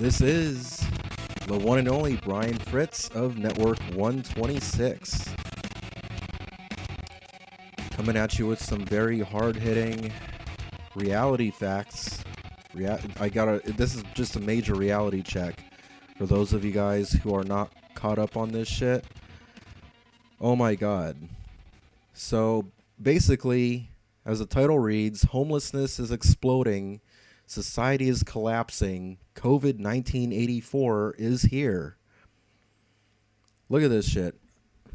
This is the one and only Brian Fritz of Network 126. Coming at you with some very hard-hitting reality facts. This is just a major reality check for those of you guys who are not caught up on this shit. Oh my god. So basically, as the title reads, homelessness is exploding, society is collapsing, COVID-1984 is here. Look at this shit.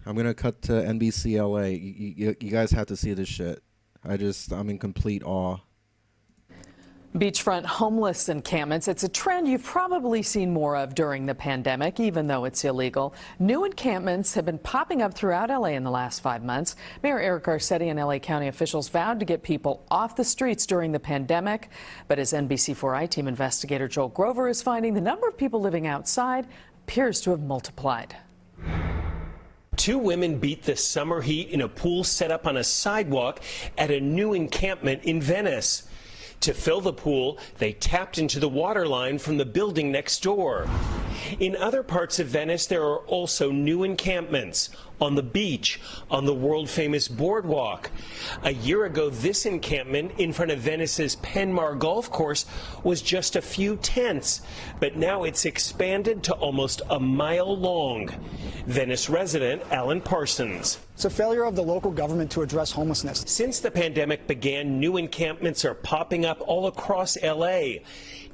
I'm going to cut to NBC LA. You guys have to see this shit. I'm in complete awe. Beachfront homeless encampments. It's a trend you've probably seen more of during the pandemic, even though it's illegal. New encampments have been popping up throughout LA in the last 5 months. Mayor Eric Garcetti and LA County officials vowed to get people off the streets during the pandemic. But as NBC4 I-Team investigator Joel Grover is finding, the number of people living outside appears to have multiplied. Two women beat the summer heat in a pool set up on a sidewalk at a new encampment in Venice. To fill the pool, they tapped into the water line from the building next door. In other parts of Venice, there are also new encampments on the beach, on the world-famous boardwalk. A year ago, this encampment in front of Venice's Penmar golf course was just a few tents, but now it's expanded to almost a mile long. Venice resident Alan Parsons. It's a failure of the local government to address homelessness. Since the pandemic began, new encampments are popping up all across LA,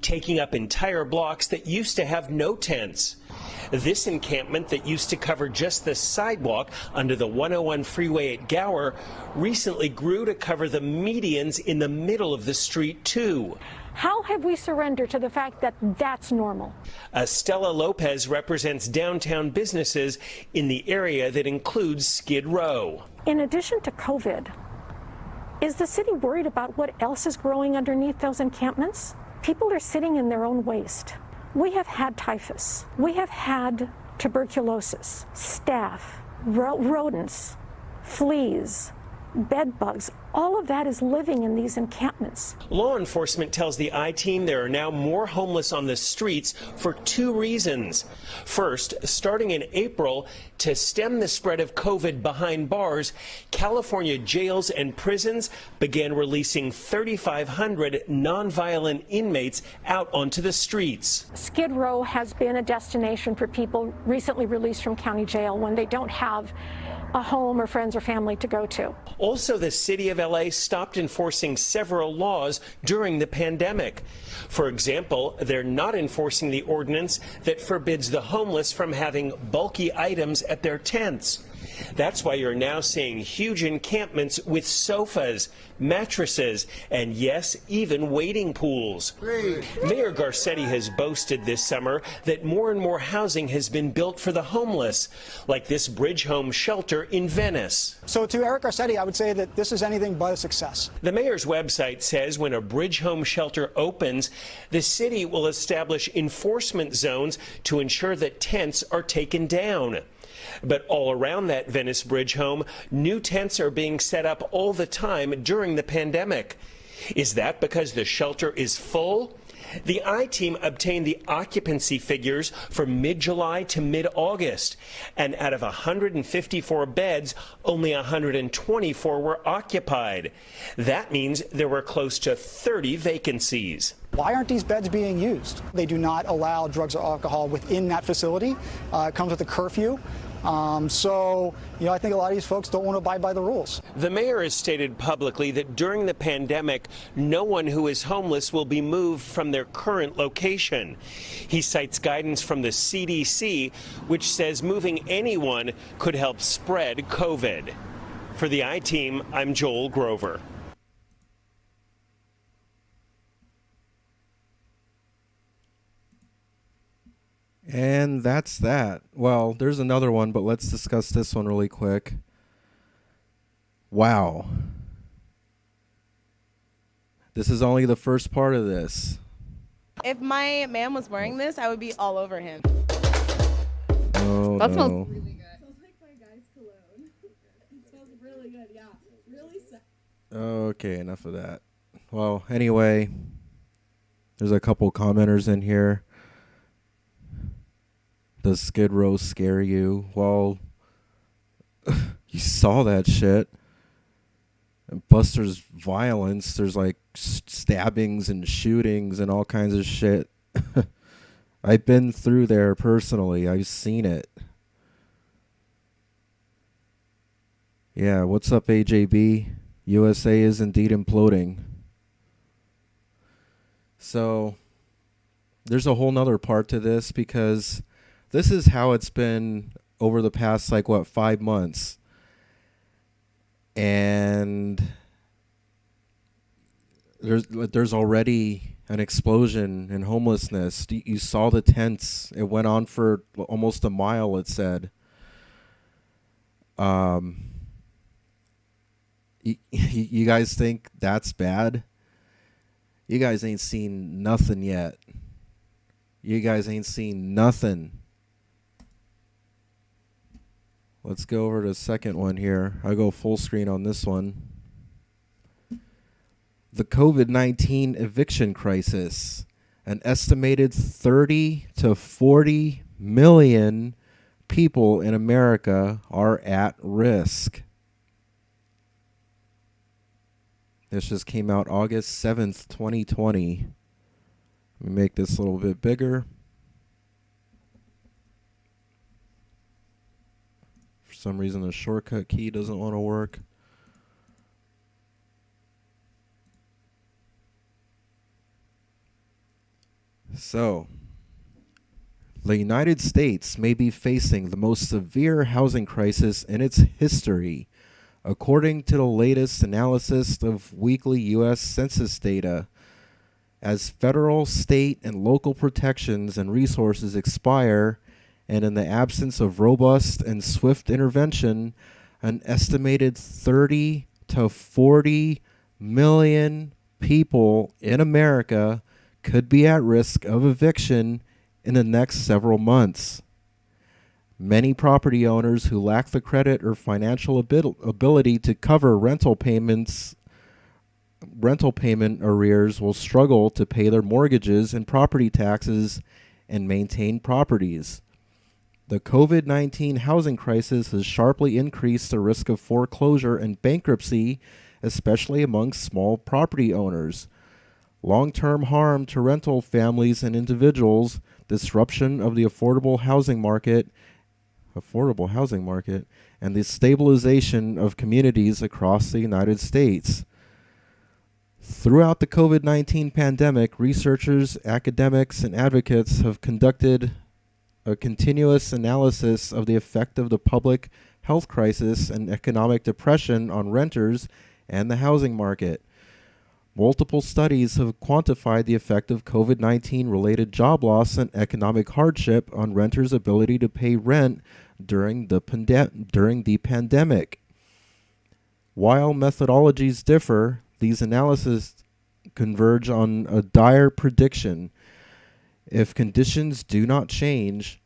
taking up entire blocks that used to have no tents. This encampment that used to cover just the sidewalk under the 101 freeway at Gower recently grew to cover the medians in the middle of the street too. How have we surrendered to the fact that that's normal? Estella Lopez represents downtown businesses in the area that includes Skid Row. In addition to COVID, is the city worried about what else is growing underneath those encampments? People are sitting in their own waste. We have had typhus. We have had tuberculosis, staph, rodents, fleas, bed bugs. All of that is living in these encampments. Law enforcement tells the I-Team there are now more homeless on the streets for two reasons. First, starting in April, to stem the spread of COVID behind bars, California jails and prisons began releasing 3,500 nonviolent inmates out onto the streets. Skid Row has been a destination for people recently released from county jail when they don't have a home or friends or family to go to. Also, the city of LA stopped enforcing several laws during the pandemic. For example, they're not enforcing the ordinance that forbids the homeless from having bulky items at their tents. That's why you're now seeing huge encampments with sofas, mattresses, and yes, even wading pools. Great. Mayor Garcetti has boasted this summer that more and more housing has been built for the homeless, like this Bridge Home shelter in Venice. So to Eric Garcetti, I would say that this is anything but a success. The mayor's website says when a Bridge Home shelter opens, the city will establish enforcement zones to ensure that tents are taken down. But all around that Venice Bridge Home, new tents are being set up all the time during the pandemic. Is that because the shelter is full? The I-Team obtained the occupancy figures from mid-July to mid-August, and out of 154 beds, only 124 were occupied. That means there were close to 30 vacancies. Why aren't these beds being used? They do not allow drugs or alcohol within that facility. It comes with a curfew. So, I think a lot of these folks don't want to abide by the rules. The mayor has stated publicly that during the pandemic, no one who is homeless will be moved from their current location. He cites guidance from the CDC, which says moving anyone could help spread COVID. For the I-Team, I'm Joel Grover. And that's that. Well, there's another one, but let's discuss this one really quick. Wow. This is only the first part of this. If my man was wearing this, I would be all over him. Oh, that no. smells really good. It smells like my guy's cologne. It smells really good, yeah. Really Okay, enough of that. Well, anyway, there's a couple commenters in here. Does Skid Row scare you? Well, you saw that shit. And Buster's violence, there's like stabbings and shootings and all kinds of shit. I've been through there personally. I've seen it. Yeah, what's up, AJB? USA is indeed imploding. So, there's a whole nother part to this, because this is how it's been over the past, 5 months. And there's already an explosion in homelessness. You saw the tents. It went on for almost a mile, it said. You guys think that's bad? You guys ain't seen nothing yet. You guys ain't seen nothing. Let's go over to the second one here. I'll go full screen on this one. The COVID-19 eviction crisis. An estimated 30 to 40 million people in America are at risk. This just came out August 7th, 2020. Let me make this a little bit bigger. For some reason, the shortcut key doesn't want to work. So, the United States may be facing the most severe housing crisis in its history, according to the latest analysis of weekly U.S. Census data. As federal, state, and local protections and resources expire, and in the absence of robust and swift intervention, an estimated 30 to 40 million people in America could be at risk of eviction in the next several months. Many property owners who lack the credit or financial ability to cover rental payment arrears will struggle to pay their mortgages and property taxes and maintain properties. The COVID-19 housing crisis has sharply increased the risk of foreclosure and bankruptcy, especially among small property owners. Long-term harm to rental families and individuals, disruption of the affordable housing market, and the stabilization of communities across the United States. Throughout the COVID-19 pandemic, researchers, academics, and advocates have conducted a continuous analysis of the effect of the public health crisis and economic depression on renters and the housing market. Multiple studies have quantified the effect of COVID-19 related job loss and economic hardship on renters' ability to pay rent during the pandemic. While methodologies differ, these analyses converge on a dire prediction. If conditions do not change,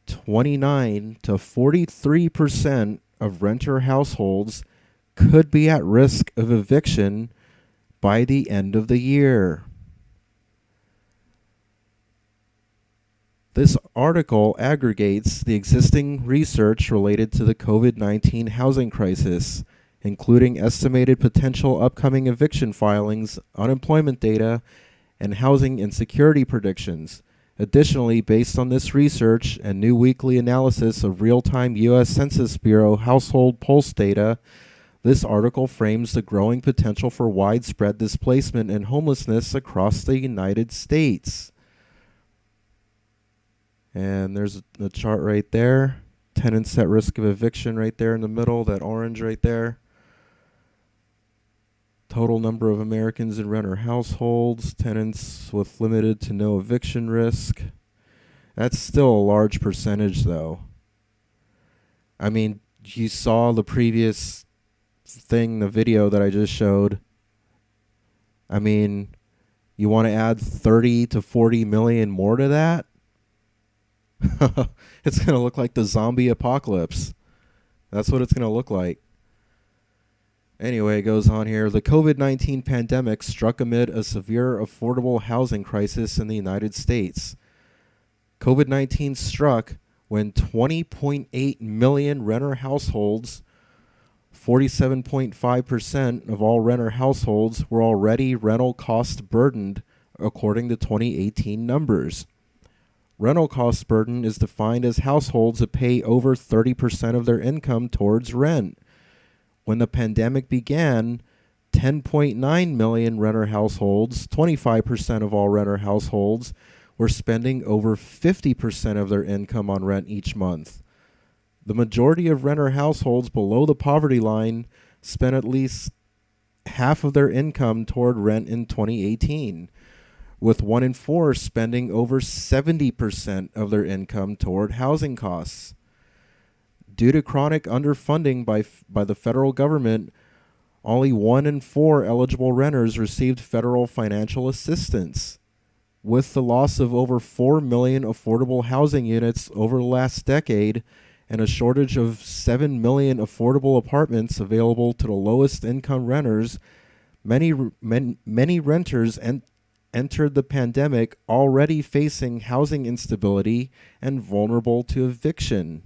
29 to 43% of renter households could be at risk of eviction by the end of the year. This article aggregates the existing research related to the COVID-19 housing crisis, including estimated potential upcoming eviction filings, unemployment data, and housing insecurity predictions. Additionally, based on this research and new weekly analysis of real-time U.S. Census Bureau household pulse data, this article frames the growing potential for widespread displacement and homelessness across the United States. And there's the chart right there. Tenants at risk of eviction right there in the middle, that orange right there. Total number of Americans in renter households, tenants with limited to no eviction risk. That's still a large percentage, though. I mean, you saw the previous thing, the video that I just showed. I mean, you want to add 30 to 40 million more to that? It's going to look like the zombie apocalypse. That's what it's going to look like. Anyway, it goes on here. The COVID-19 pandemic struck amid a severe affordable housing crisis in the United States. COVID-19 struck when 20.8 million renter households, 47.5% of all renter households, were already rental cost burdened, according to 2018 numbers. Rental cost burden is defined as households that pay over 30% of their income towards rent. When the pandemic began, 10.9 million renter households, 25% of all renter households, were spending over 50% of their income on rent each month. The majority of renter households below the poverty line spent at least half of their income toward rent in 2018, with 1 in 4 spending over 70% of their income toward housing costs. Due to chronic underfunding by the federal government, only 1 in 4 eligible renters received federal financial assistance. With the loss of over 4 million affordable housing units over the last decade and a shortage of 7 million affordable apartments available to the lowest income renters, many renters entered the pandemic already facing housing instability and vulnerable to eviction.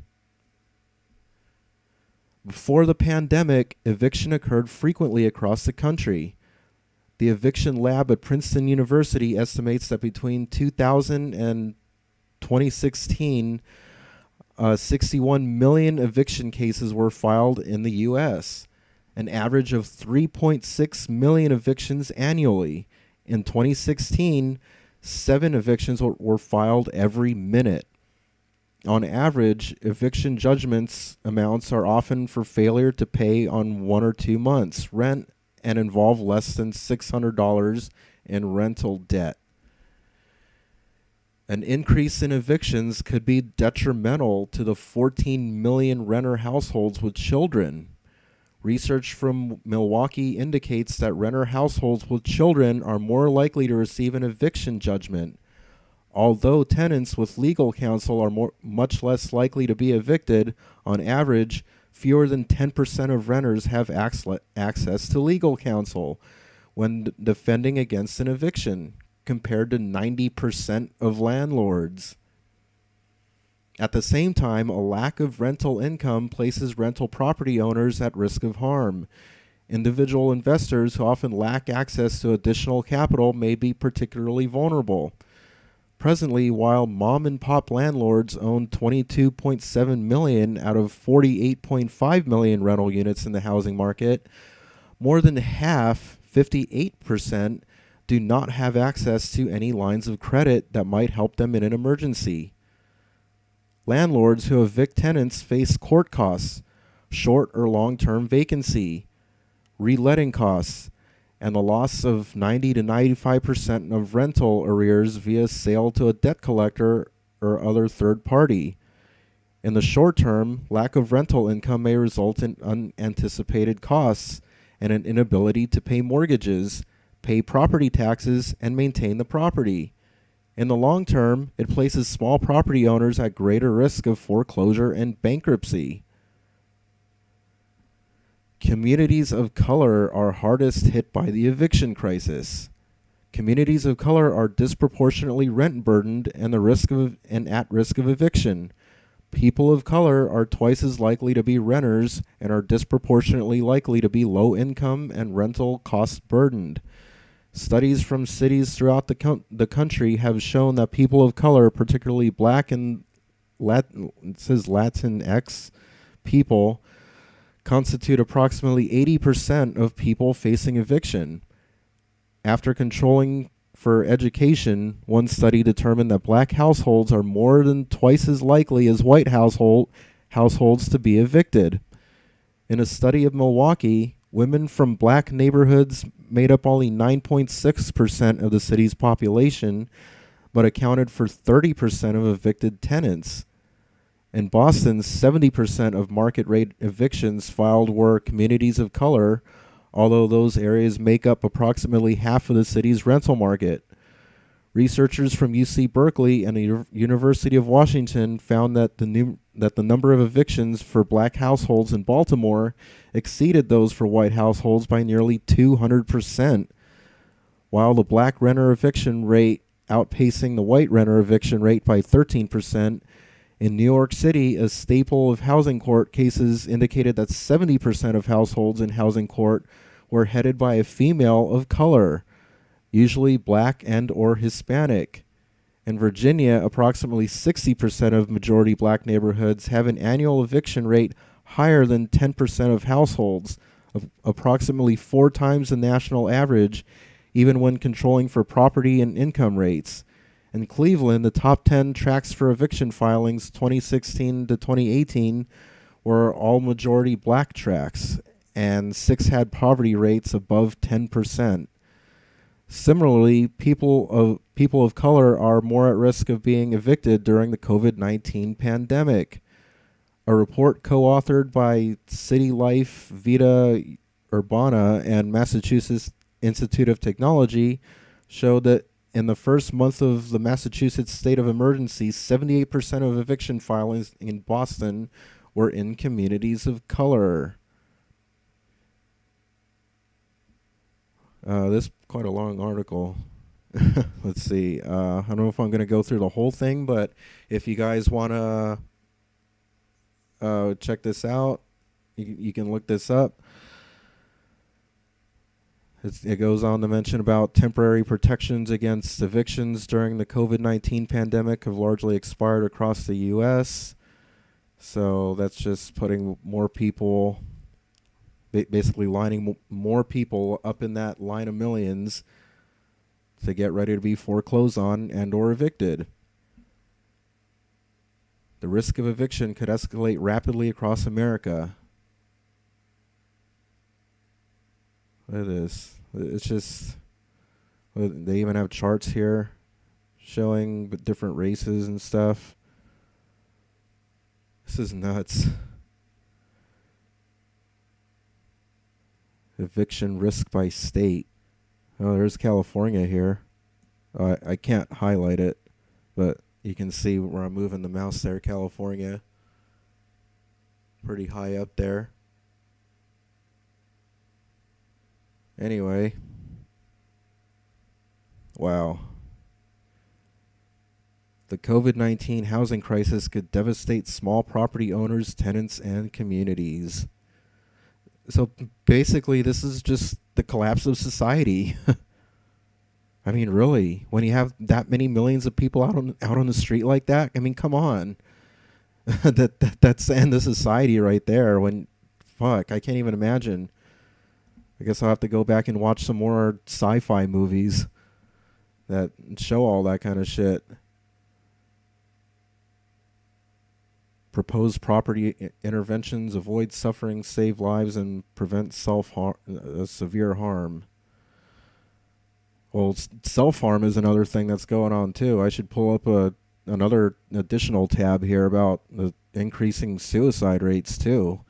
Before the pandemic, eviction occurred frequently across the country. The eviction lab at Princeton University estimates that between 2000 and 2016, 61 million eviction cases were filed in the U.S., an average of 3.6 million evictions annually. In 2016, 7 evictions were filed every minute. On average, eviction judgments amounts are often for failure to pay on 1 or 2 months' rent and involve less than $600 in rental debt. An increase in evictions could be detrimental to the 14 million renter households with children. Research from Milwaukee indicates that renter households with children are more likely to receive an eviction judgment. Although tenants with legal counsel are much less likely to be evicted, on average, fewer than 10% of renters have access to legal counsel when defending against an eviction, compared to 90% of landlords. At the same time, a lack of rental income places rental property owners at risk of harm. Individual investors who often lack access to additional capital may be particularly vulnerable. Presently, while mom-and-pop landlords own 22.7 million out of 48.5 million rental units in the housing market, more than half, 58%, do not have access to any lines of credit that might help them in an emergency. Landlords who evict tenants face court costs, short or long-term vacancy, reletting costs, and the loss of 90 to 95% of rental arrears via sale to a debt collector or other third party. In the short term, lack of rental income may result in unanticipated costs and an inability to pay mortgages, pay property taxes, and maintain the property. In the long term, it places small property owners at greater risk of foreclosure and bankruptcy. Communities of color are hardest hit by the eviction crisis. Communities of color are disproportionately rent burdened and at risk of eviction. People of color are twice as likely to be renters and are disproportionately likely to be low income and rental cost burdened. Studies from cities throughout the country have shown that people of color, particularly Black and Latinx people, constitute approximately 80% of people facing eviction. After controlling for education, one study determined that Black households are more than twice as likely as white households to be evicted. In a study of Milwaukee, women from Black neighborhoods made up only 9.6% of the city's population, but accounted for 30% of evicted tenants. In Boston, 70% of market rate evictions filed were communities of color, although those areas make up approximately half of the city's rental market. Researchers from UC Berkeley and the University of Washington found that the number of evictions for Black households in Baltimore exceeded those for white households by nearly 200%, while the Black renter eviction rate outpacing the white renter eviction rate by 13%. In New York City, a staple of housing court cases indicated that 70% of households in housing court were headed by a female of color, usually black and or Hispanic. In Virginia, approximately 60% of majority black neighborhoods have an annual eviction rate higher than 10% of households, approximately 4 times the national average, even when controlling for property and income rates. In Cleveland, the top 10 tracts for eviction filings 2016 to 2018 were all majority black tracts, and 6 had poverty rates above 10%. Similarly, people of color are more at risk of being evicted during the COVID-19 pandemic. A report co-authored by City Life, Vita Urbana, and Massachusetts Institute of Technology showed that in the first month of the Massachusetts state of emergency, 78% of eviction filings in Boston were in communities of color. This is quite a long article. Let's see. I don't know if I'm going to go through the whole thing, but if you guys want to check this out, you can look this up. It goes on to mention about temporary protections against evictions during the COVID-19 pandemic have largely expired across the U.S. So that's just putting more people, basically lining more people up in that line of millions to get ready to be foreclosed on and or evicted. The risk of eviction could escalate rapidly across America. Look at this. It's just, they even have charts here showing different races and stuff. This is nuts. Eviction risk by state. Oh, there's California here. I can't highlight it, but you can see where I'm moving the mouse there. California. Pretty high up there. Anyway, wow. The COVID-19 housing crisis could devastate small property owners, tenants, and communities. So basically, this is just the collapse of society. I mean, really, when you have that many millions of people out on the street like that, I mean, come on. That's the end of society right there. When, fuck, I can't even imagine. I guess I'll have to go back and watch some more sci-fi movies that show all that kind of shit. Propose property interventions, avoid suffering, save lives, and prevent severe harm. Well, self-harm is another thing that's going on too. I should pull up another additional tab here about the increasing suicide rates too.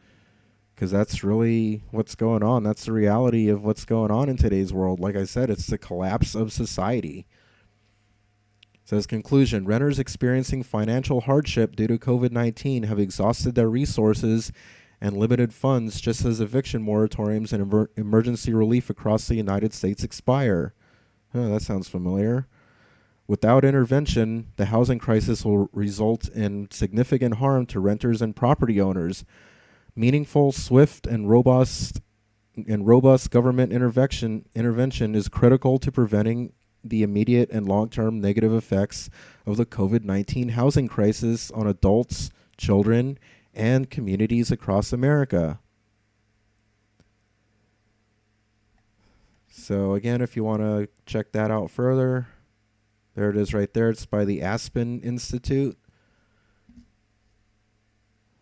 Because that's really what's going on. That's the reality of what's going on in today's world. Like I said, it's the collapse of society. It says, conclusion, renters experiencing financial hardship due to COVID-19 have exhausted their resources and limited funds just as eviction moratoriums and emergency relief across the United States expire. That sounds familiar. Without intervention, the housing crisis will result in significant harm to renters and property owners. Meaningful, swift, and robust government intervention is critical to preventing the immediate and long-term negative effects of the COVID-19 housing crisis on adults, children, and communities across America. So again, if you want to check that out further, there it is right there. It's by the Aspen Institute.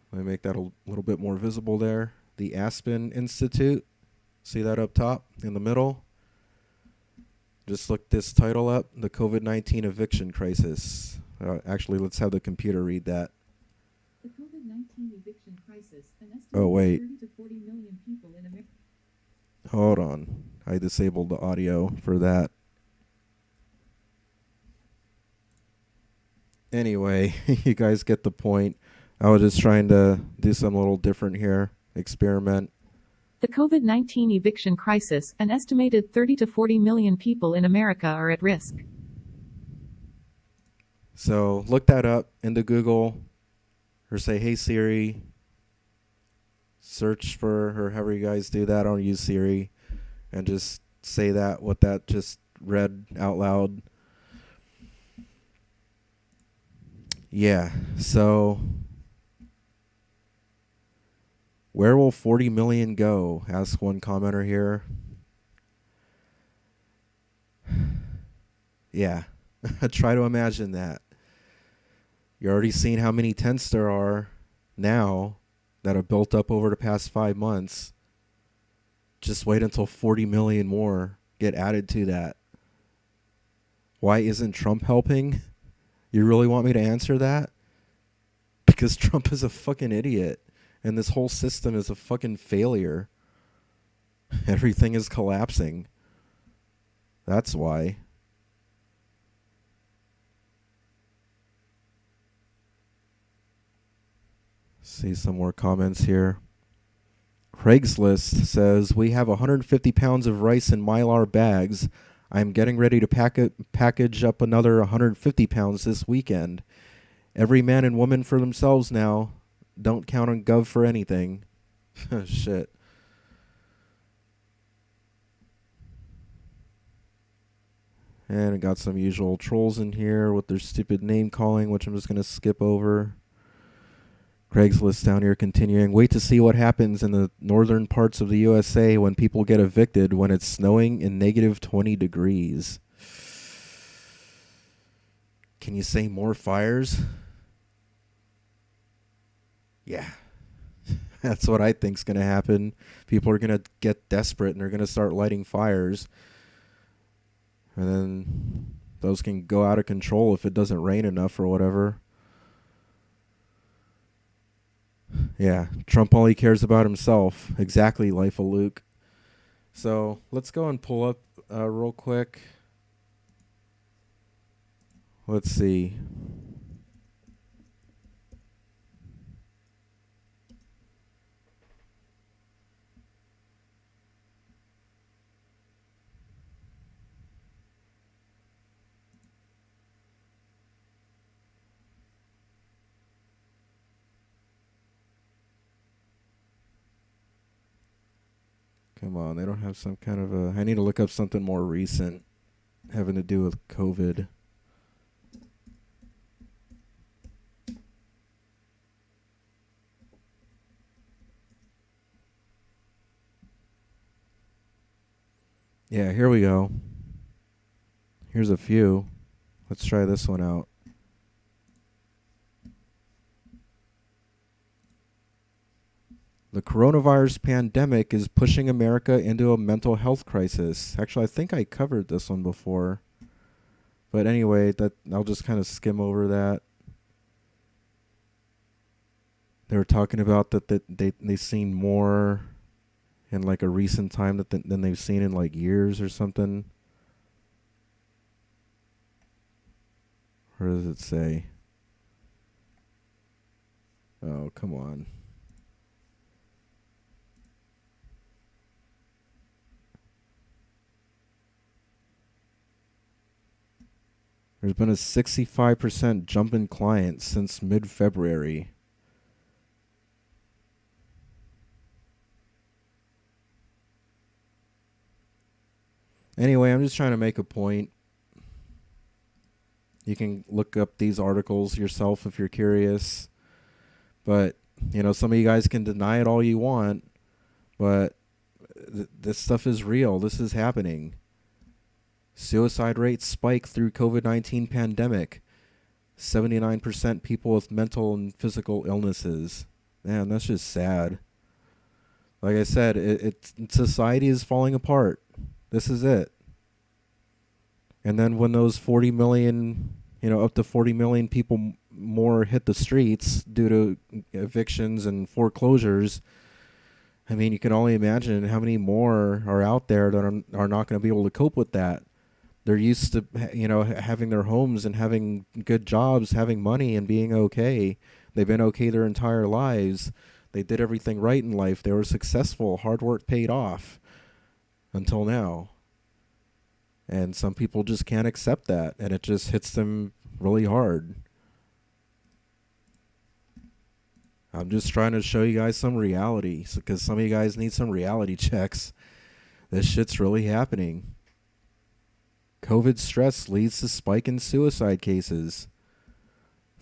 Let me make that a little bit more visible there. The Aspen Institute. See that up top in the middle? Just look this title up, the COVID-19 eviction crisis. Actually, let's have the computer read that. The COVID-19 eviction crisis, an Oh, wait. 30 to 40 million people in America. Hold on. I disabled the audio for that. Anyway, you guys get the point. I was just trying to do something a little different here. Experiment. The COVID-19 eviction crisis, an estimated 30 to 40 million people in America are at risk. So look that up into Google. Or say, hey Siri, search for, or however you guys do that. I don't use Siri. And just say that, what that just read out loud. Yeah, so where will 40 million go? Asks one commenter here. Yeah, try to imagine that. You're already seeing how many tents there are now that have built up over the past 5 months. Just wait until 40 million more get added to that. Why isn't Trump helping? You really want me to answer that? Because Trump is a fucking idiot. And this whole system is a fucking failure. Everything is collapsing. That's why. See some more comments here. Craigslist says, we have 150 pounds of rice in Mylar bags. I'm getting ready to package up another 150 pounds this weekend. Every man and woman for themselves now. Don't count on Gov for anything. Shit. And I got some usual trolls in here with their stupid name calling, which I'm just going to skip over. Craigslist down here continuing. Wait to see what happens in the northern parts of the USA when people get evicted when it's snowing in negative 20 degrees. Can you say more fires? Yeah. That's what I think's going to happen. People are going to get desperate and they're going to start lighting fires. And then those can go out of control if it doesn't rain enough or whatever. Yeah, Trump only cares about himself. Exactly, Life of Luke. So let's go and pull up real quick. Let's see. Come on, they don't have some kind of a... I need to look up something more recent having to do with COVID. Yeah, here we go. Here's a few. Let's try this one out. The coronavirus pandemic is pushing America into a mental health crisis. Actually, I think I covered this one before. But anyway, that I'll just kind of skim over that. They were talking about that they've seen more in like a recent time than they've seen in like years or something. Where does it say? Oh, come on. There's been a 65% jump in clients since mid-February. Anyway, I'm just trying to make a point. You can look up these articles yourself if you're curious. But, you know, some of you guys can deny it all you want. But this stuff is real. This is happening. Suicide rates spike through COVID-19 pandemic. 79% people with mental and physical illnesses. Man, that's just sad. Like I said, society is falling apart. This is it. And then when those 40 million, up to 40 million people more hit the streets due to evictions and foreclosures, I mean, you can only imagine how many more are out there that are not going to be able to cope with that. They're used to, having their homes and having good jobs, having money and being okay. They've been okay their entire lives. They did everything right in life. They were successful. Hard work paid off until now. And some people just can't accept that, and it just hits them really hard. I'm just trying to show you guys some reality, because some of you guys need some reality checks. This shit's really happening. COVID stress leads to spike in suicide cases.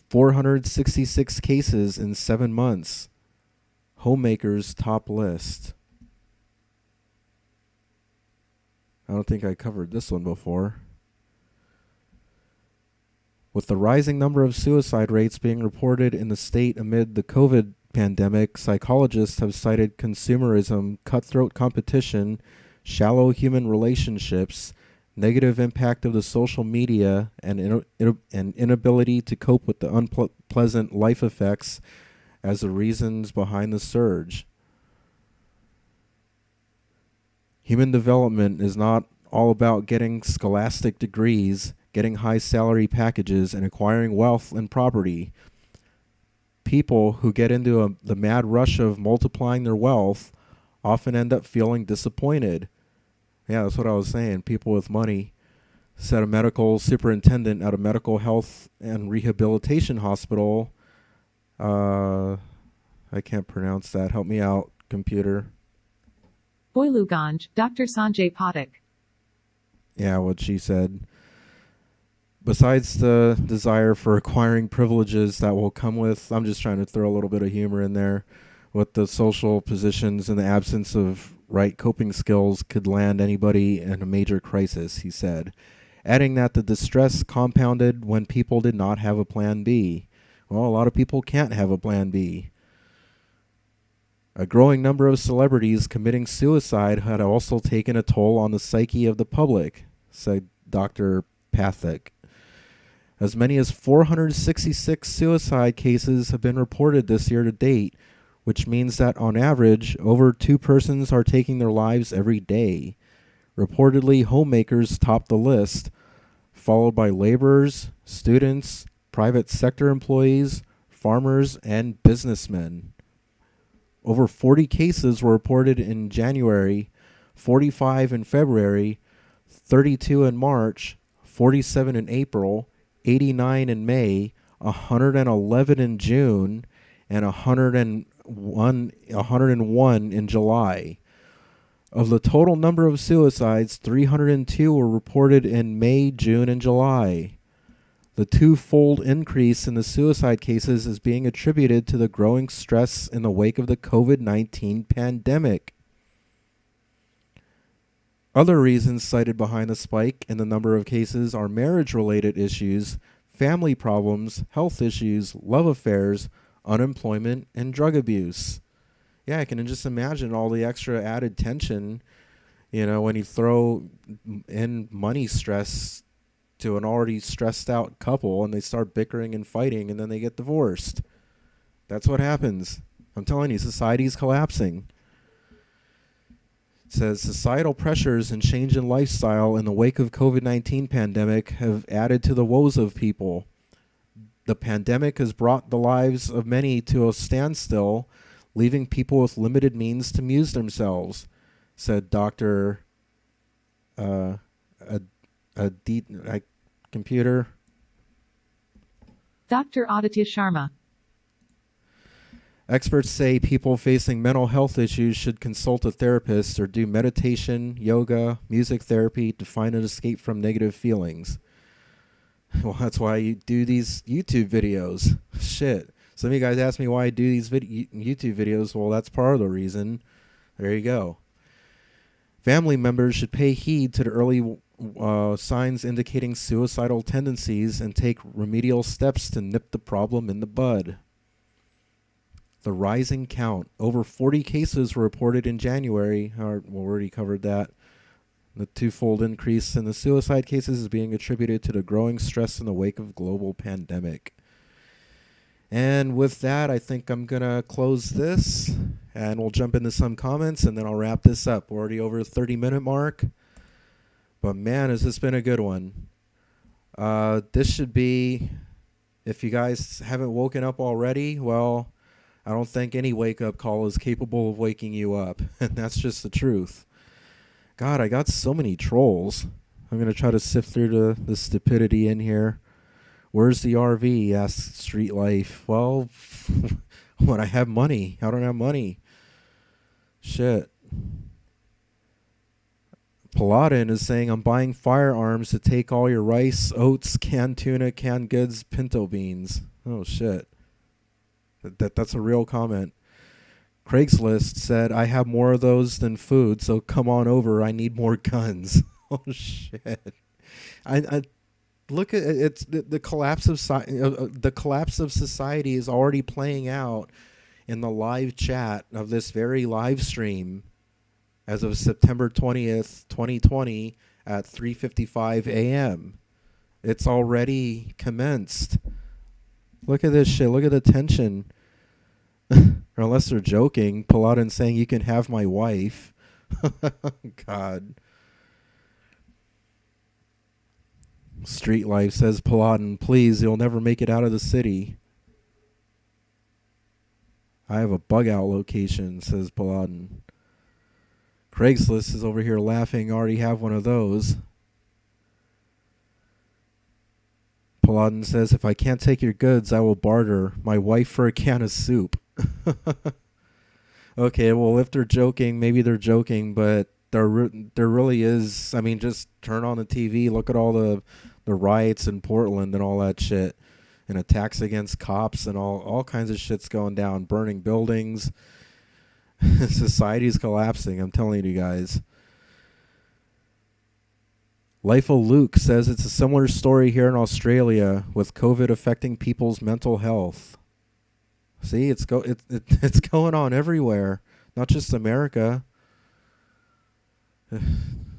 466 cases in 7 months. Homemakers top list. I don't think I covered this one before. With the rising number of suicide rates being reported in the state amid the COVID pandemic, psychologists have cited consumerism, cutthroat competition, shallow human relationships, negative impact of the social media, and inability to cope with the unpleasant life effects as the reasons behind the surge. Human development is not all about getting scholastic degrees, getting high salary packages, and acquiring wealth and property. People who get into the mad rush of multiplying their wealth often end up feeling disappointed. Yeah, that's what I was saying. People with money, said a medical superintendent at a medical health and rehabilitation hospital. I can't pronounce that. Help me out, computer. Boiluganj, Dr. Sanjay Pathak. Yeah, what she said. Besides the desire for acquiring privileges that will come with, I'm just trying to throw a little bit of humor in there, with the social positions and the absence of right coping skills could land anybody in a major crisis, he said, adding that the distress compounded when people did not have a plan B. Well, a lot of people can't have a plan B. A growing number of celebrities committing suicide had also taken a toll on the psyche of the public, said Dr. Pathak. As many as 466 suicide cases have been reported this year to date, which means that on average, over 2 persons are taking their lives every day. Reportedly, homemakers top the list, followed by laborers, students, private sector employees, farmers, and businessmen. Over 40 cases were reported in January, 45 in February, 32 in March, 47 in April, 89 in May, 111 in June, and 101 in July. Of the total number of suicides, 302 were reported in May, June, and July. The twofold increase in the suicide cases is being attributed to the growing stress in the wake of the COVID-19 pandemic. Other reasons cited behind the spike in the number of cases are marriage-related issues, family problems, health issues, love affairs, unemployment, and drug abuse. Yeah, I can just imagine all the extra added tension, when you throw in money stress to an already stressed out couple and they start bickering and fighting and then they get divorced. That's what happens. I'm telling you, society's collapsing. It says societal pressures and change in lifestyle in the wake of COVID-19 pandemic have added to the woes of people. The pandemic has brought the lives of many to a standstill, leaving people with limited means to amuse themselves, said Dr. Computer. Dr. Aditya Sharma. Experts say people facing mental health issues should consult a therapist or do meditation, yoga, music therapy to find an escape from negative feelings. Well, that's why you do these YouTube videos. Shit. Some of you guys ask me why I do these YouTube videos. Well, that's part of the reason. There you go. Family members should pay heed to the early signs indicating suicidal tendencies and take remedial steps to nip the problem in the bud. The rising count. Over 40 cases were reported in January. We already covered that. The twofold increase in the suicide cases is being attributed to the growing stress in the wake of global pandemic. And with that, I think I'm going to close this, and we'll jump into some comments, and then I'll wrap this up. We're already over the 30-minute mark. But man, has this been a good one. This should be, if you guys haven't woken up already, well, I don't think any wake-up call is capable of waking you up. And that's just the truth. God, I got so many trolls. I'm going to try to sift through the stupidity in here. Where's the RV? Asks Street Life. Well, when I have money. I don't have money. Shit. Paladin is saying, I'm buying firearms to take all your rice, oats, canned tuna, canned goods, pinto beans. Oh, shit. That's a real comment. Craigslist said, I have more of those than food, so come on over. I need more guns. Oh, shit. I look at it's the collapse of the collapse of society is already playing out in the live chat of this very live stream as of September 20th, 2020 at 3:55 a.m. It's already commenced. Look at this shit. Look at the tension. Or unless they're joking, Paladin saying you can have my wife. God. Street Life says, Paladin, please, you'll never make it out of the city. I have a bug out location, says Paladin. Craigslist is over here laughing, already have one of those. Paladin says, if I can't take your goods, I will barter my wife for a can of soup. Okay, well, if they're joking, maybe they're joking, but there really is. I mean, just turn on the TV, look at all the riots in Portland and all that shit, and attacks against cops and all kinds of shit's going down, burning buildings. Society's collapsing, I'm telling you guys. Life of Luke says it's a similar story here in Australia with COVID affecting people's mental health. See, it's going on everywhere, not just America.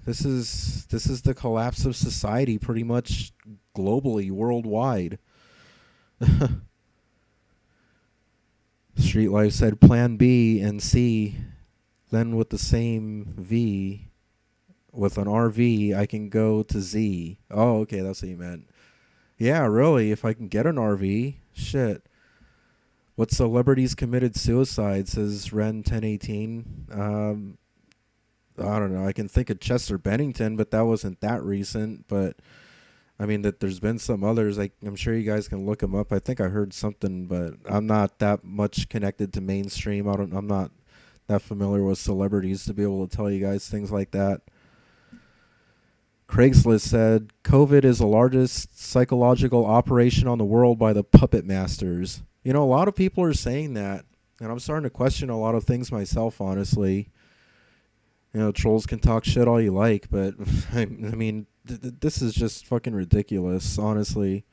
This is the collapse of society pretty much globally, worldwide. Street Life said plan B and C, then with the same V, with an RV, I can go to Z. Oh, okay, that's what you meant. Yeah, really, if I can get an RV, shit. What celebrities committed suicide, says Ren 1018. I don't know. I can think of Chester Bennington, but that wasn't that recent. But I mean, that there's been some others. I'm sure you guys can look them up. I think I heard something, but I'm not that much connected to mainstream. I'm not that familiar with celebrities to be able to tell you guys things like that. Craigslist said, COVID is the largest psychological operation on the world by the puppet masters. You know, a lot of people are saying that, and I'm starting to question a lot of things myself, honestly. You know, trolls can talk shit all you like, but I mean, this is just fucking ridiculous, honestly.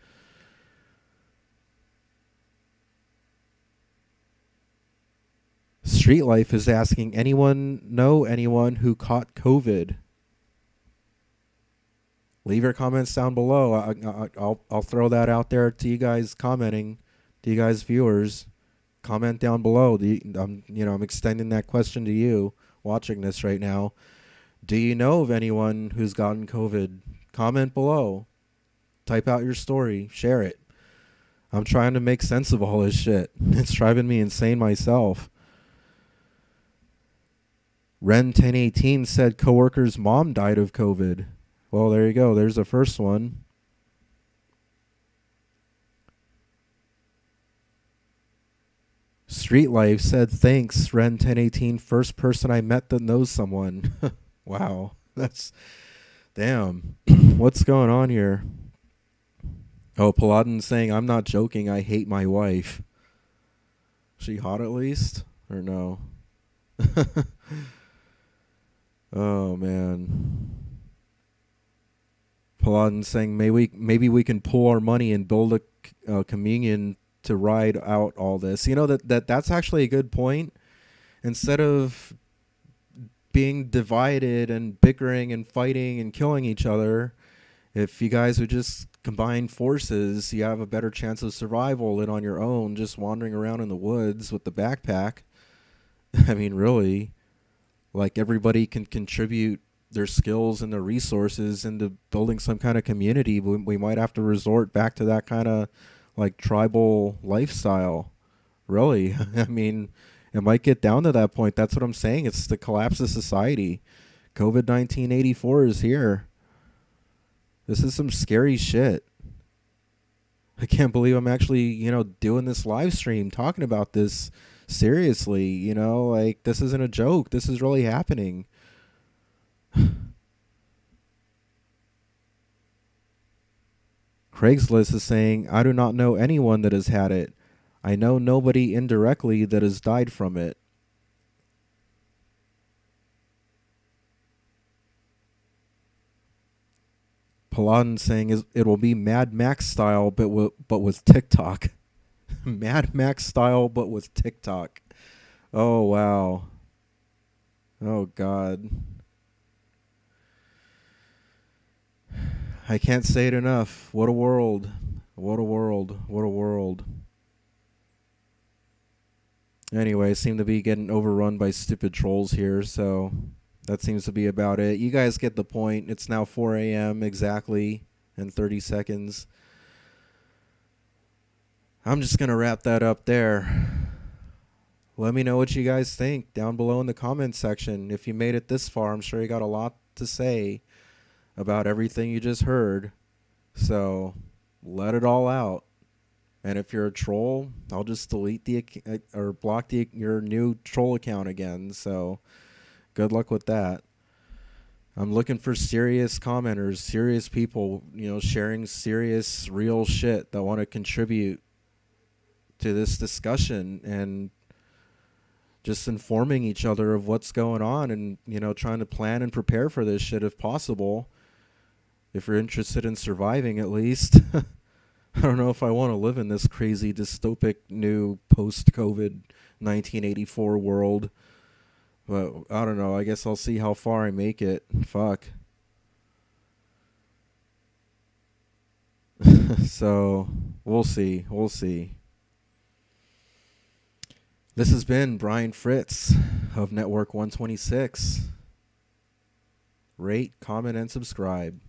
Street Life is asking, know anyone who caught COVID? Leave your comments down below. I'll throw that out there to you guys commenting, to you guys viewers. Comment down below. I'm extending that question to you watching this right now. Do you know of anyone who's gotten COVID? Comment below. Type out your story. Share it. I'm trying to make sense of all this shit. It's driving me insane myself. Ren 1018 said coworker's mom died of COVID. Well, there you go. There's the first one. Street Life said, thanks, Ren 1018. First person I met that knows someone. Wow. That's... Damn. What's going on here? Oh, Paladin's saying, I'm not joking. I hate my wife. She hot at least? Or no? Oh, man. Paladin's saying, maybe we can pull our money and build a communion to ride out all this. You know, that's actually a good point. Instead of being divided and bickering and fighting and killing each other, if you guys would just combine forces, you have a better chance of survival than on your own, just wandering around in the woods with the backpack. I mean, really, like, everybody can contribute their skills and their resources into building some kind of community. We might have to resort back to that kind of like tribal lifestyle. Really. I mean, it might get down to that point. That's what I'm saying. It's the collapse of society. COVID-1984 is here. This is some scary shit. I can't believe I'm actually, doing this live stream, talking about this seriously, like this isn't a joke. This is really happening. Craigslist is saying, I do not know anyone that has had it. I know nobody indirectly that has died from it. Paladin saying it will be Mad Max style, but with TikTok. Mad Max style, but with TikTok. Oh, wow. Oh, God. I can't say it enough. What a world. What a world. What a world. Anyway, I seem to be getting overrun by stupid trolls here, so that seems to be about it. You guys get the point. It's now 4 a.m. exactly in 30 seconds. I'm just going to wrap that up there. Let me know what you guys think down below in the comments section. If you made it this far, I'm sure you got a lot to say about everything you just heard. So let it all out. And if you're a troll, I'll just delete or block your new troll account again. So good luck with that. I'm looking for serious commenters, serious people, sharing serious, real shit that want to contribute to this discussion and just informing each other of what's going on and, trying to plan and prepare for this shit if possible. If you're interested in surviving, at least. I don't know if I want to live in this crazy dystopic new post-COVID 1984 world. But I don't know. I guess I'll see how far I make it. Fuck. So, we'll see. We'll see. This has been Brian Fritz of Network 126. Rate, comment, and subscribe.